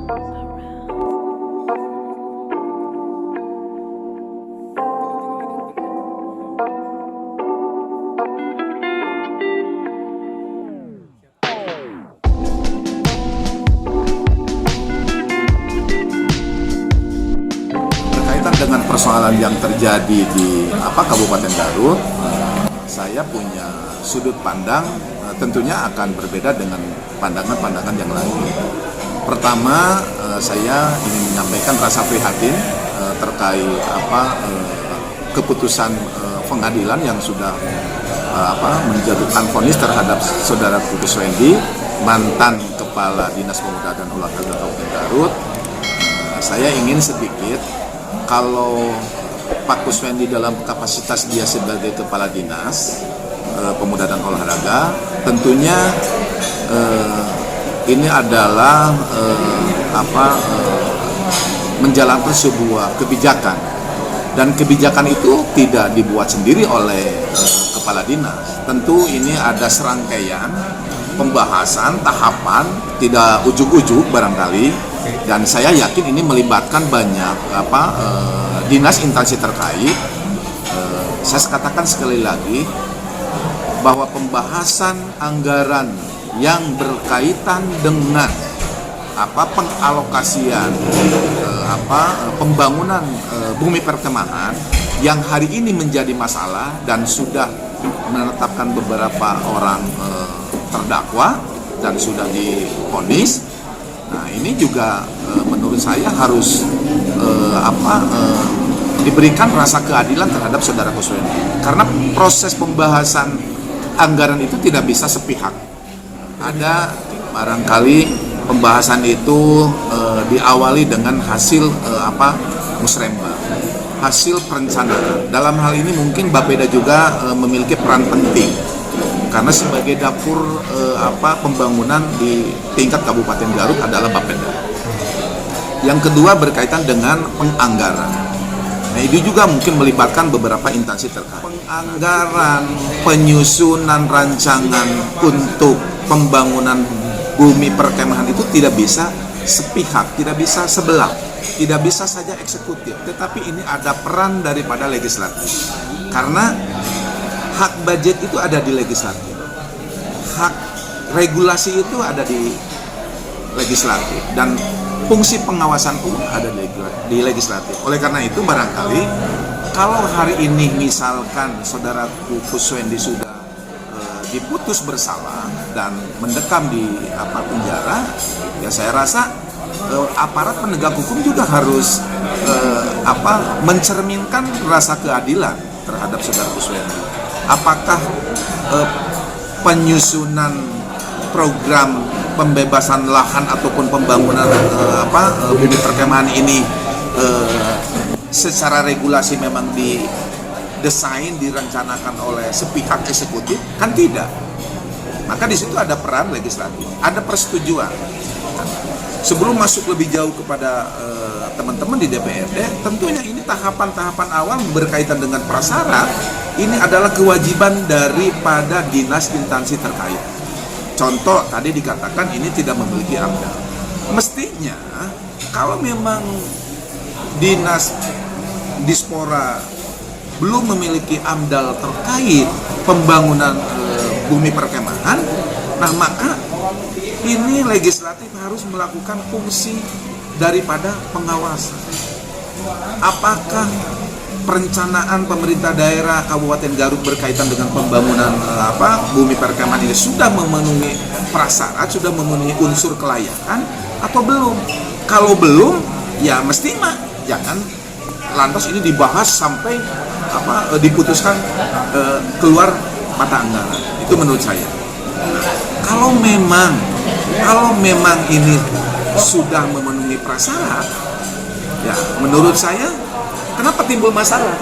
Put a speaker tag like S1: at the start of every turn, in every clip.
S1: Dengan persoalan yang terjadi di Kabupaten Garut, saya punya sudut pandang tentunya akan berbeda dengan pandangan-pandangan yang lain. Pertama, saya ingin menyampaikan rasa prihatin terkait keputusan pengadilan yang sudah menjatuhkan vonis terhadap saudara Kuswendi, mantan Kepala Dinas Pemuda dan Olahraga Kabupaten Garut. Saya ingin sedikit, kalau Pak Kuswendi dalam kapasitas dia sebagai Kepala Dinas Pemuda dan Olahraga, tentunya ini adalah menjalankan sebuah kebijakan, dan kebijakan itu tidak dibuat sendiri oleh Kepala Dinas. Tentu ini ada serangkaian pembahasan, tahapan, tidak ujuk-ujuk barangkali. Dan saya yakin ini melibatkan banyak dinas instansi terkait. Saya katakan sekali lagi bahwa pembahasan anggaran yang berkaitan dengan pengalokasian pembangunan bumi perkemahan yang hari ini menjadi masalah dan sudah menetapkan beberapa orang terdakwa dan sudah divonis. Nah, ini juga menurut saya harus diberikan rasa keadilan terhadap saudara Kuswendi, karena proses pembahasan anggaran itu tidak bisa sepihak. Ada barangkali pembahasan itu diawali dengan hasil musrembang, hasil perencanaan. Dalam hal ini mungkin Bapeda juga memiliki peran penting, karena sebagai dapur pembangunan di tingkat Kabupaten Garut adalah Bapeda. Yang kedua berkaitan dengan penganggaran. Nah, itu juga mungkin melibatkan beberapa instansi terkait. Penganggaran, penyusunan rancangan untuk pembangunan bumi perkemahan itu tidak bisa sepihak, tidak bisa sebelah, tidak bisa saja eksekutif, tetapi ini ada peran daripada legislatif. Karena hak budget itu ada di legislatif, hak regulasi itu ada di legislatif, dan fungsi pengawasan pun ada di legislatif. Oleh karena itu barangkali kalau hari ini misalkan saudara Kuswendi sudah diputus bersalah dan mendekam di penjara, ya saya rasa aparat penegak hukum juga harus mencerminkan rasa keadilan terhadap saudara Kuswendi. Apakah penyusunan program pembebasan lahan ataupun pembangunan bumi perkemahan ini secara regulasi memang didesain, direncanakan oleh sepihak eksekutif? Kan tidak. Maka di situ ada peran legislatif, ada persetujuan. Sebelum masuk lebih jauh kepada teman-teman di DPRD, tentunya ini tahapan-tahapan awal berkaitan dengan prasyarat. Ini adalah kewajiban daripada dinas instansi terkait. Contoh, tadi dikatakan ini tidak memiliki AMDAL. Mestinya, kalau memang dinas Dispora belum memiliki AMDAL terkait pembangunan bumi perkemahan, nah maka ini legislatif harus melakukan fungsi daripada pengawasan. Apakah perencanaan pemerintah daerah Kabupaten Garut berkaitan dengan pembangunan bumi perkemahan ini sudah memenuhi prasyarat, sudah memenuhi unsur kelayakan atau belum? Kalau belum, ya mestinya jangan lantas ini dibahas sampai diputuskan keluar mata anggaran. Itu menurut saya. Kalau memang ini sudah memenuhi prasyarat, ya menurut saya kenapa timbul masalah?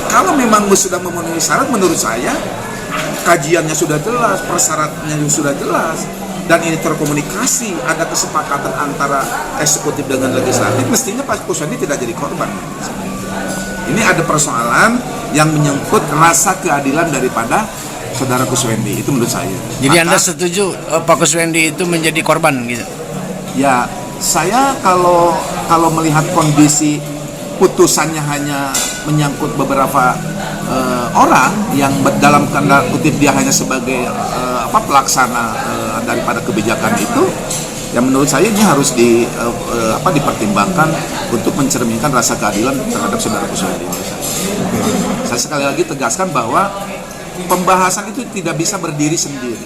S1: Kalau memang sudah memenuhi syarat, menurut saya kajiannya sudah jelas, persyaratnya sudah jelas, dan ini terkomunikasi, ada kesepakatan antara eksekutif dengan legislatif, mestinya Pak Kuswendi tidak jadi korban. Ini ada persoalan yang menyangkut rasa keadilan daripada saudara Kuswendi, itu menurut saya.
S2: Jadi Anda setuju Pak Kuswendi itu menjadi korban gitu?
S1: Ya, saya kalau melihat kondisi putusannya hanya menyangkut beberapa orang yang dalam tanda kutip dia hanya sebagai pelaksana daripada kebijakan itu, yang menurut saya ini harus dipertimbangkan untuk mencerminkan rasa keadilan terhadap saudara-saudara di Indonesia. Saya sekali lagi tegaskan bahwa pembahasan itu tidak bisa berdiri sendiri,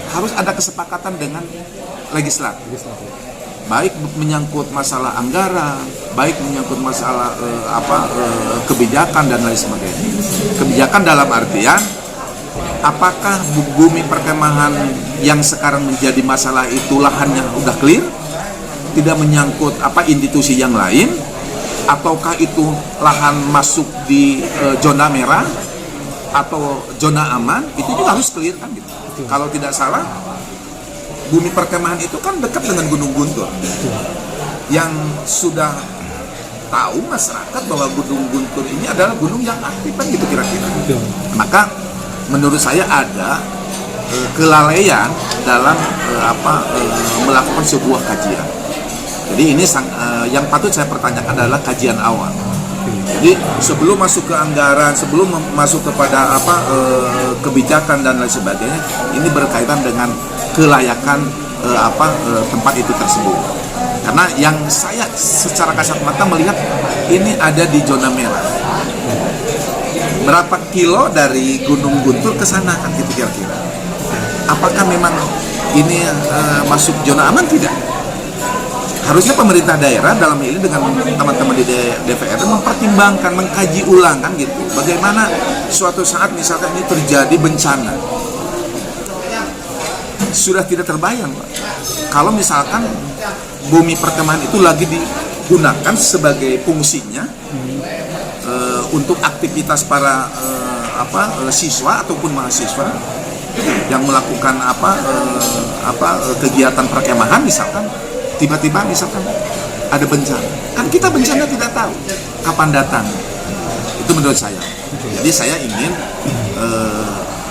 S1: harus ada kesepakatan dengan legislatif. Baik menyangkut masalah anggaran, baik menyangkut masalah kebijakan dan lain sebagainya. Kebijakan dalam artian apakah bumi perkemahan yang sekarang menjadi masalah itu lahannya udah clear, tidak menyangkut institusi yang lain, ataukah itu lahan masuk di zona merah atau zona aman, itu juga harus clear kan gitu. Kalau tidak salah, bumi perkemahan itu kan dekat dengan Gunung Guntur, yang sudah tahu masyarakat bahwa Gunung Guntur ini adalah gunung yang aktif kan gitu kira-kira. Maka menurut saya ada kelalaian dalam melakukan sebuah kajian. Jadi ini yang patut saya pertanyakan adalah kajian awal. Jadi sebelum masuk ke anggaran, sebelum masuk kepada kebijakan dan lain sebagainya, ini berkaitan dengan kelayakan tempat itu tersebut. Karena yang saya secara kasat mata melihat ini ada di zona merah. Berapa kilo dari Gunung Guntur ke sana kan gitu kira-kira. Apakah memang ini masuk zona aman? Tidak. Harusnya pemerintah daerah dalam ini dengan teman-teman di DPR mempertimbangkan, mengkaji ulang kan gitu. Bagaimana suatu saat misalkan ini terjadi bencana, sudah tidak terbayang Pak. Kalau misalkan bumi perkemahan itu lagi digunakan sebagai fungsinya untuk aktivitas para siswa ataupun mahasiswa yang melakukan kegiatan perkemahan, misalkan tiba-tiba misalkan ada bencana, kan kita bencana tidak tahu kapan datang. Itu menurut saya. Jadi saya ingin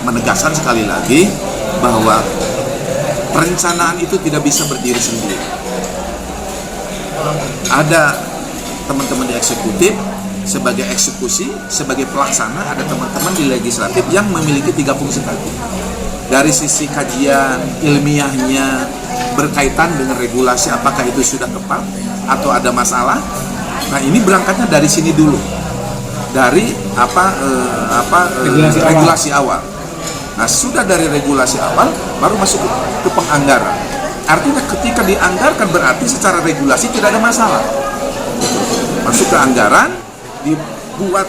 S1: menegaskan sekali lagi bahwa perencanaan itu tidak bisa berdiri sendiri. Ada teman-teman di eksekutif sebagai eksekusi, sebagai pelaksana, ada teman-teman di legislatif yang memiliki 3 fungsi tadi. Dari sisi kajian ilmiahnya berkaitan dengan regulasi, apakah itu sudah tepat atau ada masalah. Nah, ini berangkatnya dari sini dulu, dari regulasi awal. Nah, sudah dari regulasi awal baru masuk ke penganggaran. Artinya ketika dianggarkan berarti secara regulasi tidak ada masalah. Masuk ke anggaran, dibuat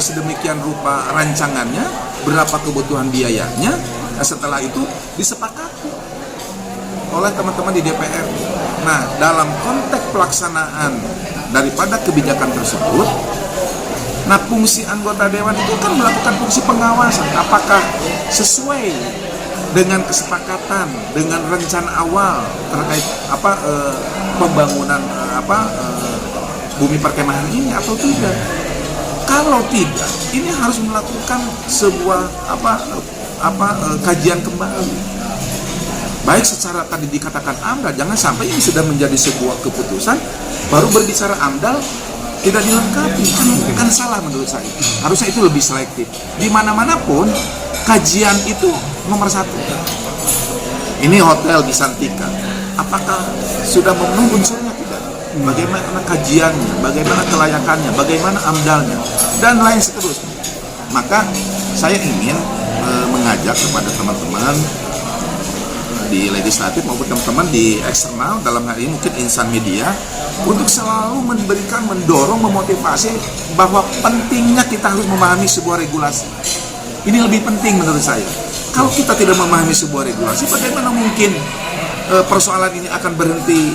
S1: sedemikian rupa rancangannya, berapa kebutuhan biayanya. Nah, setelah itu disepakati oleh teman-teman di DPR. Nah, dalam konteks pelaksanaan daripada kebijakan tersebut, nah fungsi anggota dewan itu kan melakukan fungsi pengawasan. Apakah sesuai dengan kesepakatan, dengan rencana awal terkait pembangunan bumi perkemahan ini atau tidak? Kalau tidak, ini harus melakukan sebuah kajian kembali. Baik secara tadi dikatakan AMDAL, jangan sampai ini sudah menjadi sebuah keputusan baru berbicara AMDAL tidak dilengkapi, kan salah menurut saya. Harusnya itu lebih selektif. Di mana-mana pun kajian itu nomor 1. Ini hotel di Santika, apakah sudah memenuhi unsurnya tidak? Bagaimana kajiannya, bagaimana kelayakannya, bagaimana AMDALnya, dan lain seterusnya. Maka saya ingin mengajak kepada teman-teman di legislatif maupun teman-teman di eksternal, dalam hal ini mungkin insan media, untuk selalu memberikan, mendorong, memotivasi bahwa pentingnya kita harus memahami sebuah regulasi. Ini lebih penting menurut saya. Kalau kita tidak memahami sebuah regulasi, bagaimana mungkin persoalan ini akan berhenti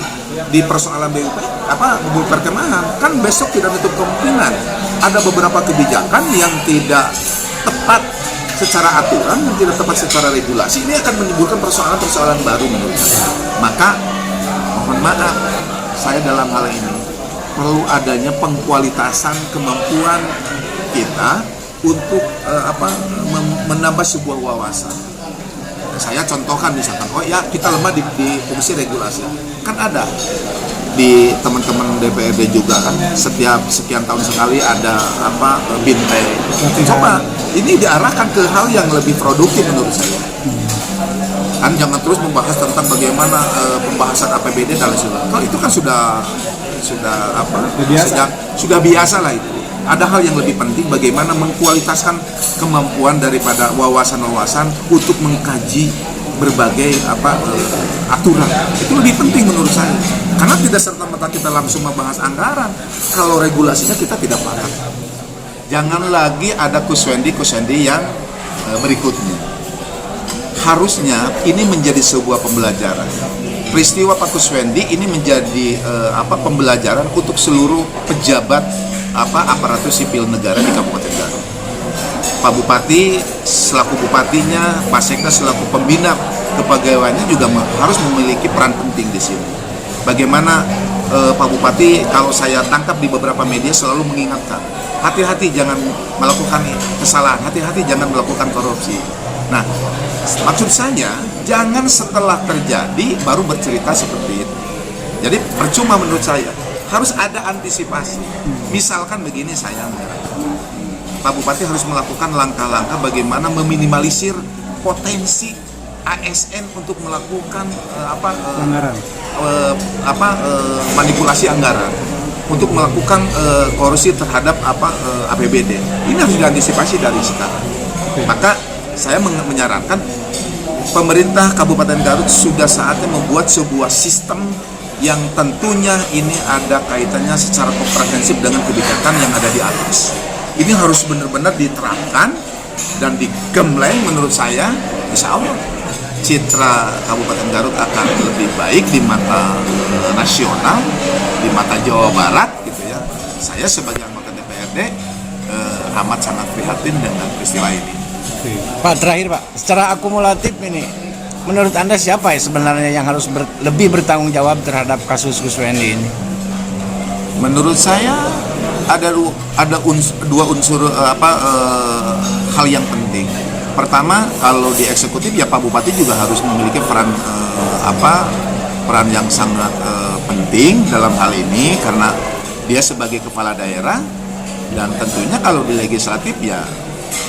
S1: di persoalan bumi perkemahan? Kan besok tidak menutup kemungkinan ada beberapa kebijakan yang tidak tepat secara aturan, yang tidak tepat secara regulasi. Ini akan menimbulkan persoalan-persoalan baru menurut saya. Maka mohon maaf, saya dalam hal ini perlu adanya pengkualitasan kemampuan kita untuk menambah sebuah wawasan. saya contohkan misalkan, oh ya kita lemah di fungsi regulasi, kan ada di teman-teman DPRD juga kan setiap sekian tahun sekali ada apa binte. Coba ini diarahkan ke hal yang lebih produktif menurut saya. Kan jangan terus membahas tentang bagaimana pembahasan APBD dan lain sebagainya. Kalau itu kan sudah apa? Sudah biasa lah itu. Ada hal yang lebih penting bagaimana mengkualitaskan kemampuan daripada wawasan-wawasan untuk mengkaji berbagai aturan. Itu lebih penting menurut saya. Karena tidak serta-merta kita langsung membahas anggaran kalau regulasinya kita tidak paham. Jangan lagi ada kuswendi yang berikutnya. Harusnya ini menjadi sebuah pembelajaran. Peristiwa Pak Kuswendi ini menjadi pembelajaran untuk seluruh pejabat aparatur sipil negara di Kabupaten Garut. Pak Bupati selaku bupatinya, Pak Sekda selaku pembina kepegawaiannya juga harus memiliki peran penting di sini. Bagaimana Pak Bupati kalau saya tangkap di beberapa media selalu mengingatkan, hati-hati jangan melakukan kesalahan, hati-hati jangan melakukan korupsi. Nah, maksud saya jangan setelah terjadi baru bercerita seperti itu. Jadi percuma menurut saya, harus ada antisipasi. Misalkan begini saya menyerahkan, Pak Bupati harus melakukan langkah-langkah bagaimana meminimalisir potensi ASN untuk melakukan manipulasi anggaran, untuk melakukan korupsi terhadap APBD. Ini harus diantisipasi dari sekarang. Maka saya menyarankan pemerintah Kabupaten Garut sudah saatnya membuat sebuah sistem yang tentunya ini ada kaitannya secara komprehensif dengan kebijakan yang ada di atas. Ini harus benar-benar diterapkan dan digembleng menurut saya, insya Allah citra Kabupaten Garut akan lebih baik di mata nasional, di mata Jawa Barat gitu ya. Saya sebagai anggota DPRD amat sangat prihatin dengan peristiwa ini.
S2: Pak, terakhir Pak, secara akumulatif ini, menurut Anda siapa ya sebenarnya yang harus lebih bertanggung jawab terhadap kasus Kuswendi ini?
S1: Menurut saya ada dua unsur hal yang penting. Pertama, kalau di eksekutif ya Pak Bupati juga harus memiliki peran yang sangat penting dalam hal ini karena dia sebagai kepala daerah, dan tentunya kalau di legislatif ya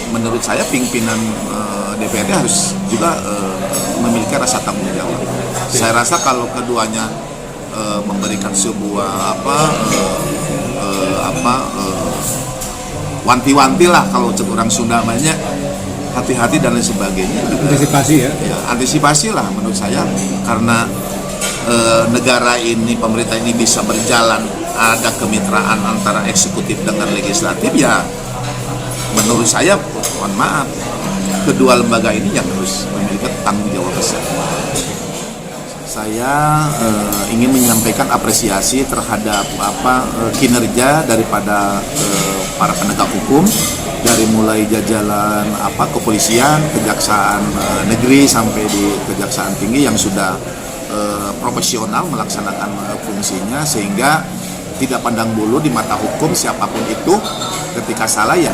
S1: menurut saya pimpinan DPRD harus juga memiliki rasa tanggung jawab. Saya rasa kalau keduanya memberikan sebuah wanti-wanti lah kalau orang Sunda banyak, hati-hati dan lain sebagainya.
S3: Antisipasi ya?
S1: Ya, antisipasi lah menurut saya karena negara ini, pemerintah ini bisa berjalan, ada kemitraan antara eksekutif dengan legislatif ya. Menurut saya, mohon maaf, kedua lembaga ini yang harus memiliki tanggung jawab besar. Saya ingin menyampaikan apresiasi terhadap kinerja daripada para penegak hukum, dari mulai jajaran kepolisian, kejaksaan negeri sampai di kejaksaan tinggi yang sudah profesional melaksanakan fungsinya, sehingga tidak pandang bulu di mata hukum siapapun itu, ketika salah ya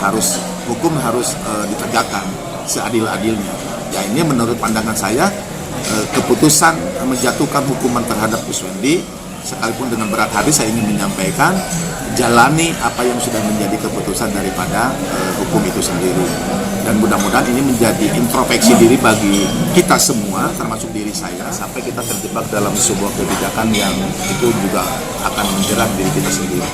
S1: hukum harus ditegakkan seadil-adilnya. Ya ini menurut pandangan saya keputusan menjatuhkan hukuman terhadap Kuswendi, sekalipun dengan berat hati saya ingin menyampaikan, jalani apa yang sudah menjadi keputusan daripada hukum itu sendiri. Dan mudah-mudahan ini menjadi introspeksi diri bagi kita semua, termasuk diri saya, sampai kita terjebak dalam sebuah kebijakan yang itu juga akan menjerat diri kita sendiri.